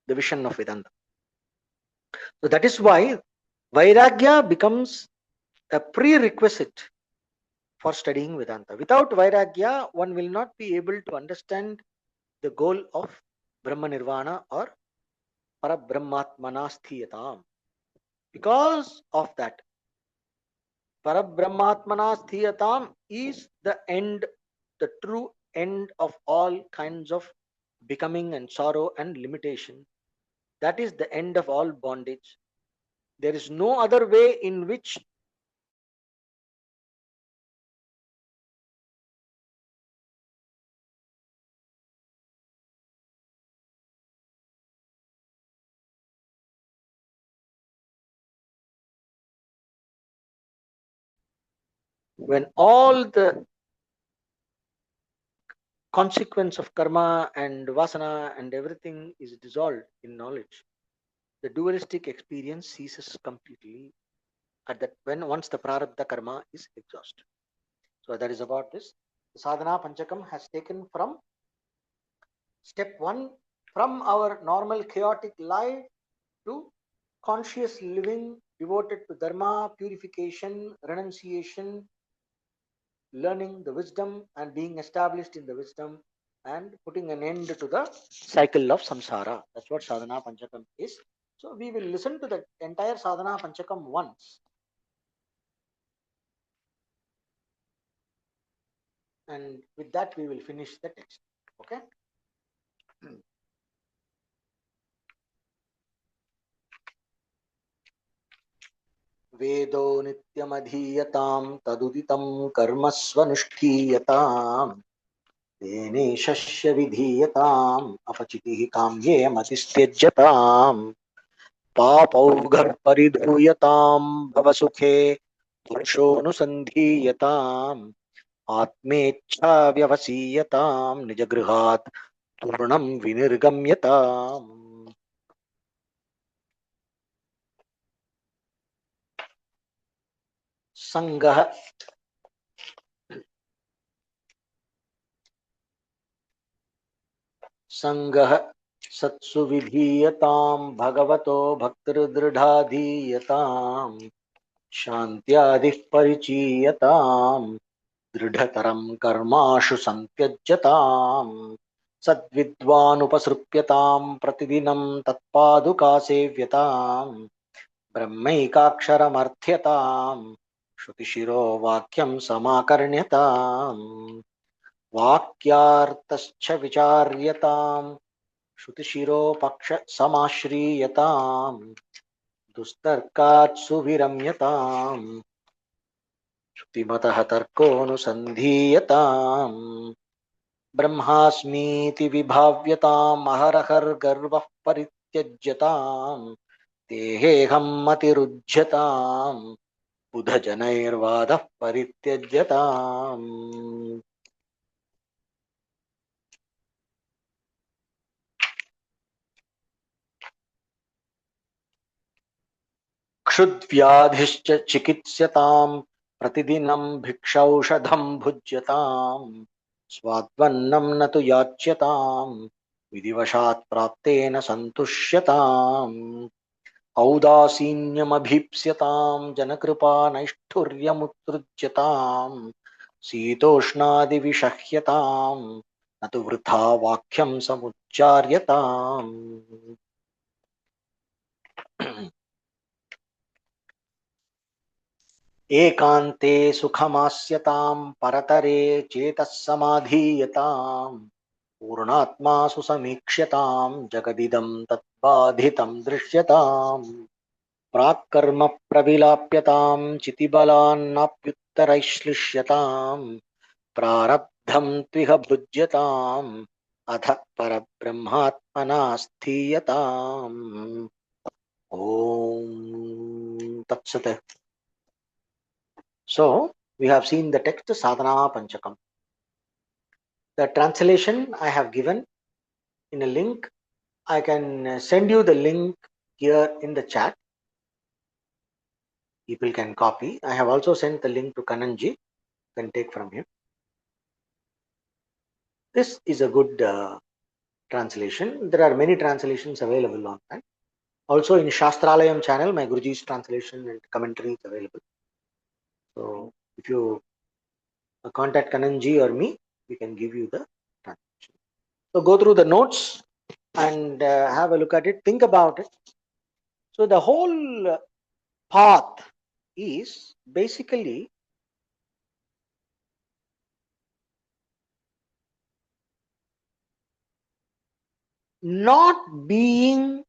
A: the vision of Vedanta. So that is why vairagya becomes a prerequisite for studying Vedanta. Without vairagya, one will not be able to understand the goal of Brahma Nirvana or Parabrahmatmanasthiyatam. Because of that, Parabrahmatmanasthiyatam is the end, the true end of all kinds of becoming and sorrow and limitation. That is the end of all bondage. There is no other way in which when all the consequence of karma and vasana and everything is dissolved in knowledge, the dualistic experience ceases completely at that when once the prarabdha karma is exhausted. So that is about this. The sadhana panchakam has taken from step one, from our normal chaotic life to conscious living devoted to dharma, purification, renunciation, learning the wisdom and being established in the wisdom and putting an end to the cycle of samsara. That's what sadhana panchakam is. So we will listen to the entire sadhana panchakam once, and with that we will finish the text. Okay. वेदो नित्यमधीयतां तदुदितं कर्मस्वनुष्ठीयताम् तेनैषस्य विधीयताम् अपचितिः काम्ये मतिस्त्यज्यताम् पापौघः भवसुखे पुरुषोऽनुसन्धीयताम् आत्मेच्छा व्यवसीयताम् निजगृहात् पूर्णं विनिर्गम्यताम् संगः संगः सत्सु विधीयताम् भगवतो भक्तिर्दृढाधीयताम् शान्त्यादिः परिचीयताम् दृढतरं कर्माशु संत्यज्यताम् सद्विद्वानुपसृप्यताम् प्रतिदिनं तत्पादुकासेव्यताम् ब्रह्मैकाक्षरमर्थ्यताम् श्रुतिशिरो वाक्यं समाकर्ण्यताम् वाक्यार्थश्च विचार्यताम् श्रुतिशिरो पक्ष समाश्रीयताम् दुस्तर्कात् सुविरम्यताम् श्रुतिमतः तर्कोऽनुसन्धीयताम् ब्रह्मास्मीति विभाव्यताम् अहरहर्गर्वः परित्यज्यताम् तेहेहं मतिरुज्यताम् बुधजनैर्वादः परित्यज्यताम् क्षुद्व्याधिश्च चिकित्स्यताम् प्रतिदिनं भिक्षौषधं भुज्यताम् स्वाद्वन्नं न तु याच्यताम् विधिवशात् प्राप्तेन सन्तुष्यताम् औदासीन्यमभीप्स्यताम् जनकृपा नैष्ठुर्यमुत्सृज्यताम् शीतोष्णादिविषह्यताम् न तु वृथा वाक्यं समुच्चार्यताम् एकान्ते सुखमास्यताम् परतरे चेतः समाधीयताम् पूर्णात्मासु समीक्ष्यताम् जगदिदं तत्बाधितं दृश्यताम् प्राक्कर्म प्रविलाप्यताम् चितिबलान्नाप्युत्तरैश्लिष्यताम् प्रारब्धं त्विह भुज्यताम् अथ परब्रह्मात्मना स्थीयताम् ॐ तत्सत्. So, we have seen the text Sadhana Panchakam. The translation I have given in a link. I can send you the link here in the chat. People can copy. I have also sent the link to Kananji. You can take from him. This is a good translation. There are many translations available on that. Also in Shastralayam channel, my Guruji's translation and commentary is available. So, if you contact Kananji or me, we can give you the translation. So, go through the notes and have a look at it. Think about it. So, the whole path is basically not being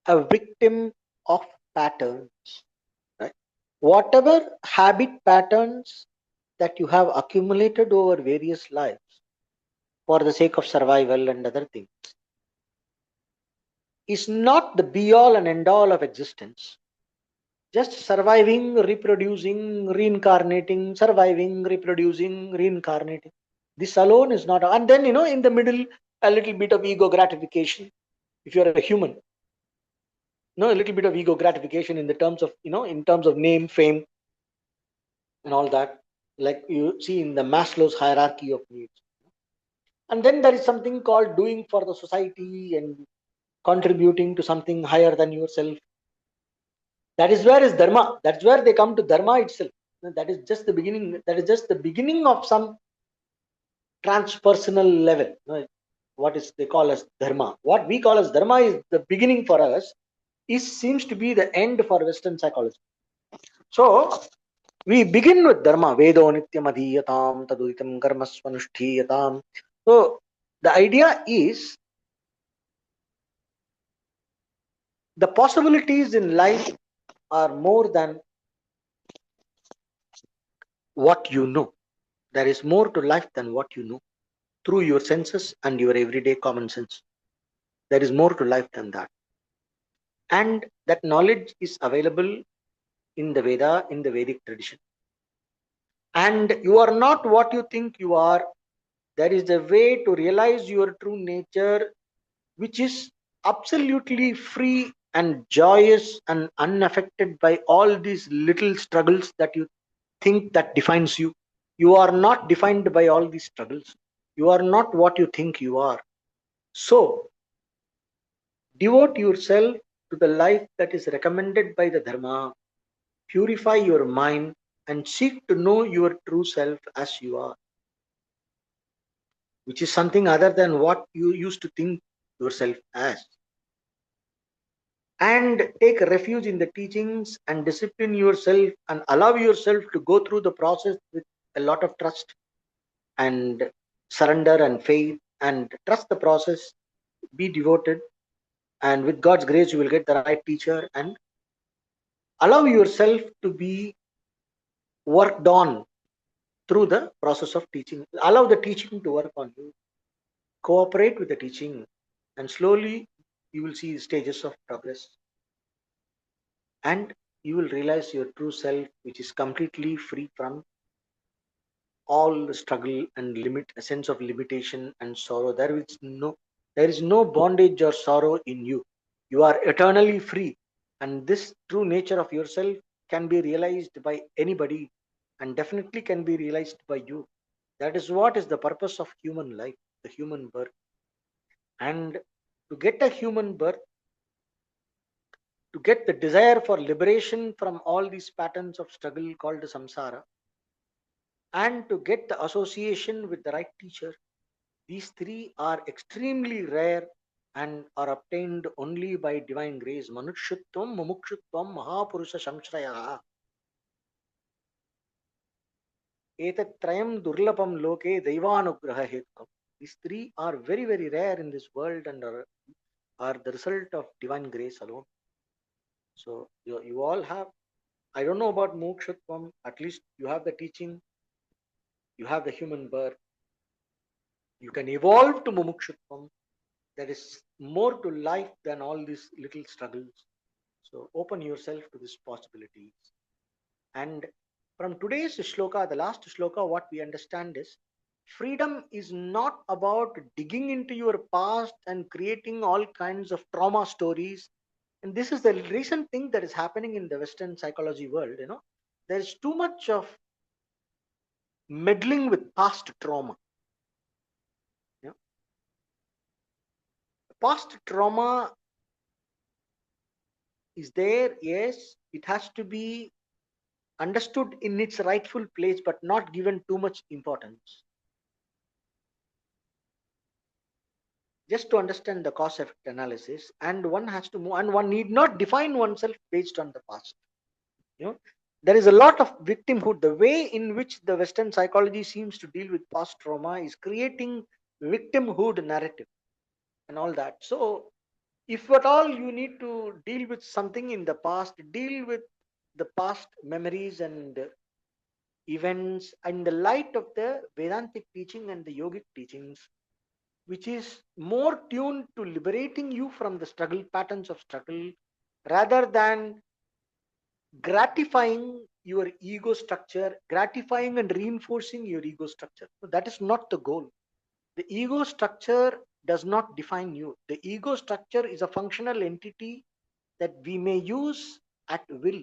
A: a victim of patterns, right? Whatever habit patterns that you have accumulated over various lives for the sake of survival and other things is not the be all and end all of existence. Just surviving, reproducing, reincarnating, surviving, reproducing, reincarnating. This alone is not, and then in the middle, a little bit of ego gratification. If you are a human, a little bit of ego gratification in the terms of, in terms of name, fame, and all that, like you see in the Maslow's hierarchy of needs. And then there is something called doing for the society and contributing to something higher than yourself. That is where is dharma. That's where they come to dharma itself. That is just the beginning. That is just the beginning of some transpersonal level. What is they call as dharma. What we call as dharma is the beginning for us. Seems to be the end for Western psychology. So we begin with dharma. Vedo nityam adhiyatam taduditam karmasvanushthiyatam. So the idea is the possibilities in life are more than what you know. There is more to life than what you know through your senses and your everyday common sense. There is more to life than that. And that knowledge is available in the Veda, in the Vedic tradition. And you are not what you think you are. There is a way to realize your true nature, which is absolutely free and joyous and unaffected by all these little struggles that you think that defines you. You are not defined by all these struggles. You are not what you think you are. So, devote yourself to the life that is recommended by the Dharma. Purify your mind and seek to know your true self as you are. which is something other than what you used to think yourself as. And take refuge in the teachings and discipline yourself and allow yourself to go through the process with a lot of trust and surrender and faith, and trust the process, be devoted, and with God's grace you will get the right teacher, and allow yourself to be worked on through the process of teaching. Allow the teaching to work on you, cooperate with the teaching, and slowly you will see stages of progress, and you will realize your true self, which is completely free from all the struggle and limit, a sense of limitation and sorrow. There is no bondage or sorrow in you. You are eternally free, and this true nature of yourself can be realized by anybody, and definitely can be realized by you. That is what is the purpose of human life, the human birth. And to get a human birth, to get the desire for liberation from all these patterns of struggle called samsara, and to get the association with the right teacher, these three are extremely rare and are obtained only by divine grace. Manushyatvam, mumukshutvam, mahapurusha samshraya. Etatrayam durlapam loke daivanugraha hetukam. These three are very, very rare in this world and are the result of divine grace alone. So you all have, I don't know about mukshutvam, at least you have the teaching, you have the human birth, you can evolve to mumukshutvam. There is more to life than all these little struggles. So open yourself to these possibilities. And from today's shloka, the last shloka, what we understand is freedom is not about digging into your past and creating all kinds of trauma stories. And this is the recent thing that is happening in the Western psychology world. There is too much of meddling with past trauma. You know, Past trauma is there, yes, it has to be understood in its rightful place, but not given too much importance. Just to understand the cause effect analysis, and one has to move, and one need not define oneself based on the past. You know, there is a lot of victimhood. The way in which the Western psychology seems to deal with past trauma is creating victimhood narrative and all that. So, if at all you need to deal with something in the past, deal with the past memories and events in the light of the Vedantic teaching and the yogic teachings, which is more tuned to liberating you from the struggle patterns of struggle rather than gratifying your ego structure, gratifying and reinforcing your ego structure. So that is not the goal. The ego structure does not define you. The ego structure is a functional entity that we may use at will,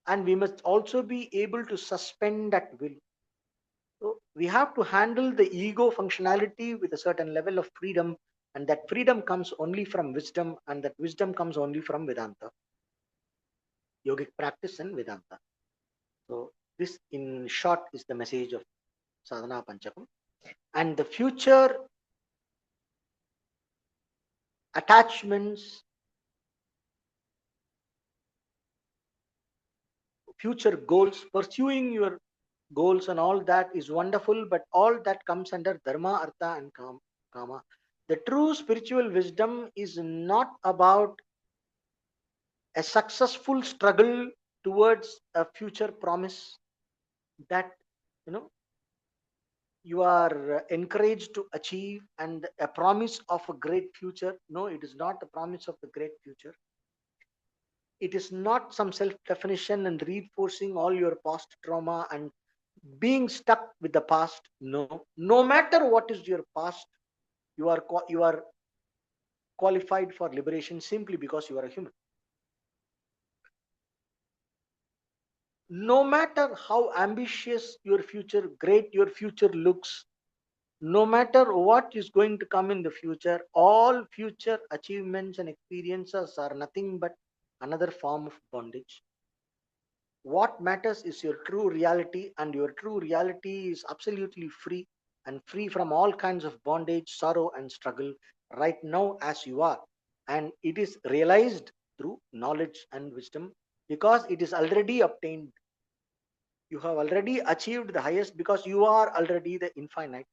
A: and we must also be able to suspend at will. So we have to handle the ego functionality with a certain level of freedom, and that freedom comes only from wisdom, and that wisdom comes only from Vedanta, yogic practice and Vedanta. So this, in short, is the message of Sadhana Panchakam. And the future attachments, future goals, pursuing your goals and all that is wonderful, but all that comes under Dharma, Artha, and Kama. The true spiritual wisdom is not about a successful struggle towards a future promise that you know you are encouraged to achieve, and a promise of a great future. No, it is not the promise of the great future. It is not some self definition and reinforcing all your past trauma and being stuck with the past. No matter what is your past, you are qualified for liberation simply because you are a human. No matter how ambitious your future, great your future looks, no matter what is going to come in the future, all future achievements and experiences are nothing but another form of bondage. What matters is your true reality, and your true reality is absolutely free, and free from all kinds of bondage, sorrow, and struggle right now as you are. And it is realized through knowledge and wisdom because it is already obtained. You have already achieved the highest because you are already the infinite.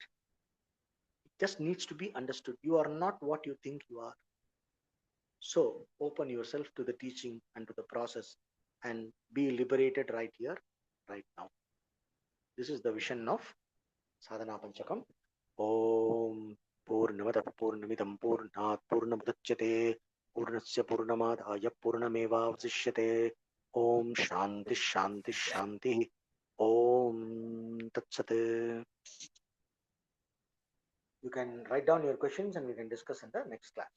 A: It just needs to be understood. You are not what you think you are. So open yourself to the teaching and to the process and be liberated right here, right now. This is the vision of Sadhana Panchakam. Om Purnamada Purnamidam Purnat Purnamudachyate Purnasya Purnamadaya Purnameva Vasishyate. Om Shanti Shanti Shanti. Om Tat Sat. You can write down your questions and we can discuss in the next class.